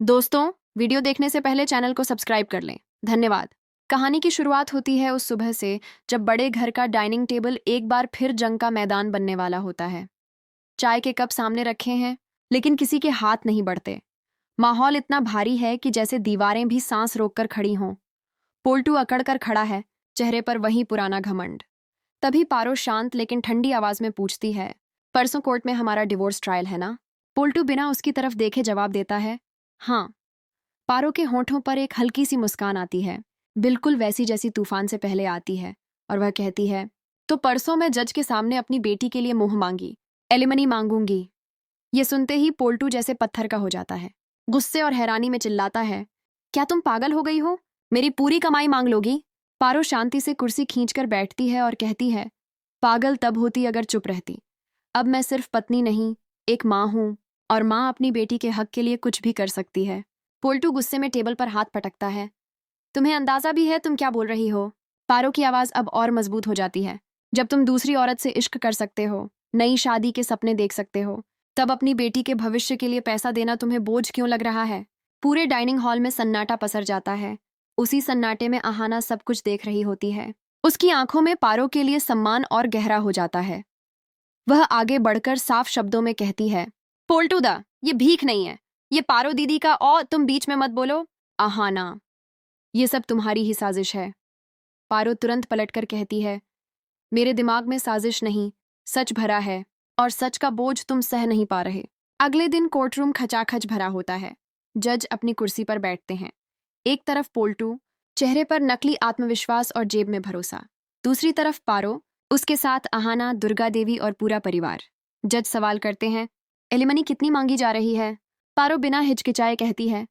दोस्तों, वीडियो देखने से पहले चैनल को सब्सक्राइब कर लें। धन्यवाद। कहानी की शुरुआत होती है उस सुबह से जब बड़े घर का डाइनिंग टेबल एक बार फिर जंग का मैदान बनने वाला होता है। चाय के कप सामने रखे हैं, लेकिन किसी के हाथ नहीं बढ़ते। माहौल इतना भारी है कि जैसे दीवारें भी सांस रोककर खड़ी हों। पोल्टू अकड़ कर खड़ा है, चेहरे पर वही पुराना घमंड। तभी पारो शांत लेकिन ठंडी आवाज में पूछती है, परसों कोर्ट में हमारा डिवोर्स ट्रायल है ना? पोल्टू बिना उसकी तरफ देखे जवाब देता है, हाँ। पारो के होठों पर एक हल्की सी मुस्कान आती है, बिल्कुल वैसी जैसी तूफान से पहले आती है, और वह कहती है, तो परसों मैं जज के सामने अपनी बेटी के लिए मुंह मांगी, एलिमनी मांगूंगी। ये सुनते ही पोल्टू जैसे पत्थर का हो जाता है। गुस्से और हैरानी में चिल्लाता है, क्या तुम पागल हो गई हो? मेरी पूरी कमाई मांग लोगी? पारो शांति से कुर्सी खींचकर बैठती है और कहती है, पागल तब होती अगर चुप रहती। अब मैं सिर्फ पत्नी नहीं, एक माँ हूं, और माँ अपनी बेटी के हक के लिए कुछ भी कर सकती है। पोल्टू गुस्से में टेबल पर हाथ पटकता है, तुम्हें अंदाजा भी है तुम क्या बोल रही हो? पारो की आवाज अब और मजबूत हो जाती है, जब तुम दूसरी औरत से इश्क कर सकते हो, नई शादी के सपने देख सकते हो, तब अपनी बेटी के भविष्य के लिए पैसा देना तुम्हें बोझ क्यों लग रहा है? पूरे डाइनिंग हॉल में सन्नाटा पसर जाता है। उसी सन्नाटे में आहाना सब कुछ देख रही होती है। उसकी आंखों में पारो के लिए सम्मान और गहरा हो जाता है। वह आगे बढ़कर साफ शब्दों में कहती है, पोल्टू दा, ये भीख नहीं है, ये पारो दीदी का, और तुम बीच में मत बोलो। आहाना, ये सब तुम्हारी ही साजिश है। पारो तुरंत पलटकर कहती है, मेरे दिमाग में साजिश नहीं, सच भरा है, और सच का बोझ तुम सह नहीं पा रहे। अगले दिन कोर्टरूम खचाखच भरा होता है। जज अपनी कुर्सी पर बैठते हैं। एक तरफ पोल्टू, चेहरे पर नकली आत्मविश्वास और जेब में भरोसा। दूसरी तरफ पारो, उसके साथ आहाना, दुर्गा देवी और पूरा परिवार। जज सवाल करते हैं, एलिमनी कितनी मांगी जा रही है? पारो बिना हिचकिचाए कहती है,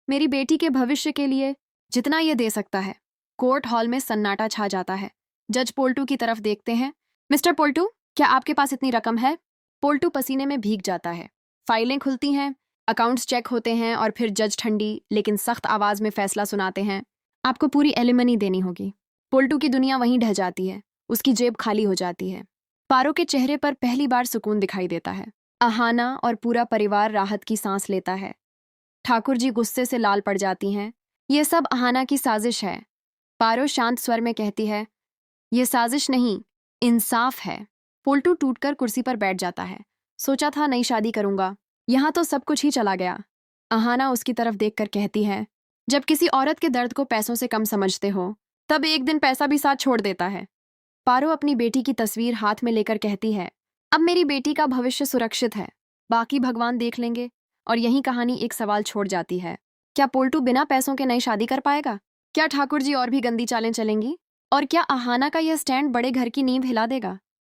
मेरी बेटी के भविष्य के लिए जितना ये दे सकता है। कोर्ट हॉल में सन्नाटा छा जाता है। जज पोल्टू की तरफ देखते हैं, मिस्टर पोल्टू, क्या आपके पास इतनी रकम है? पोल्टू पसीने में भीग जाता है। फाइलें खुलती हैं, अकाउंट्स चेक होते हैं, और फिर जज ठंडी लेकिन सख्त आवाज में फैसला सुनाते हैं, आपको पूरी एलिमनी देनी होगी। पोल्टू की दुनिया वहीं ढह जाती है, उसकी जेब खाली हो जाती है। पारो के चेहरे पर पहली बार सुकून दिखाई देता है। आहाना और पूरा परिवार राहत की सांस लेता है। ठाकुर जी गुस्से से लाल पड़ जाती हैं, ये सब आहाना की साजिश है। पारो शांत स्वर में कहती है, ये साजिश नहीं, इंसाफ है। पोल्टू टूटकर कुर्सी पर बैठ जाता है। सोचा था नई शादी करूंगा, यहां तो सब कुछ ही चला गया। आहाना उसकी तरफ देखकर कहती है, जब किसी औरत के दर्द को पैसों से कम समझते हो, तब एक दिन पैसा भी साथ छोड़ देता है। पारो अपनी बेटी की तस्वीर हाथ में लेकर कहती है, अब मेरी बेटी का भविष्य सुरक्षित है, बाकी भगवान देख लेंगे। और यही कहानी एक सवाल छोड़ जाती है, क्या पोल्टू बिना पैसों के नई शादी कर पाएगा? क्या ठाकुर जी और भी गंदी चालें चलेंगी? और क्या आहाना का यह स्टैंड बड़े घर की नींव हिला देगा?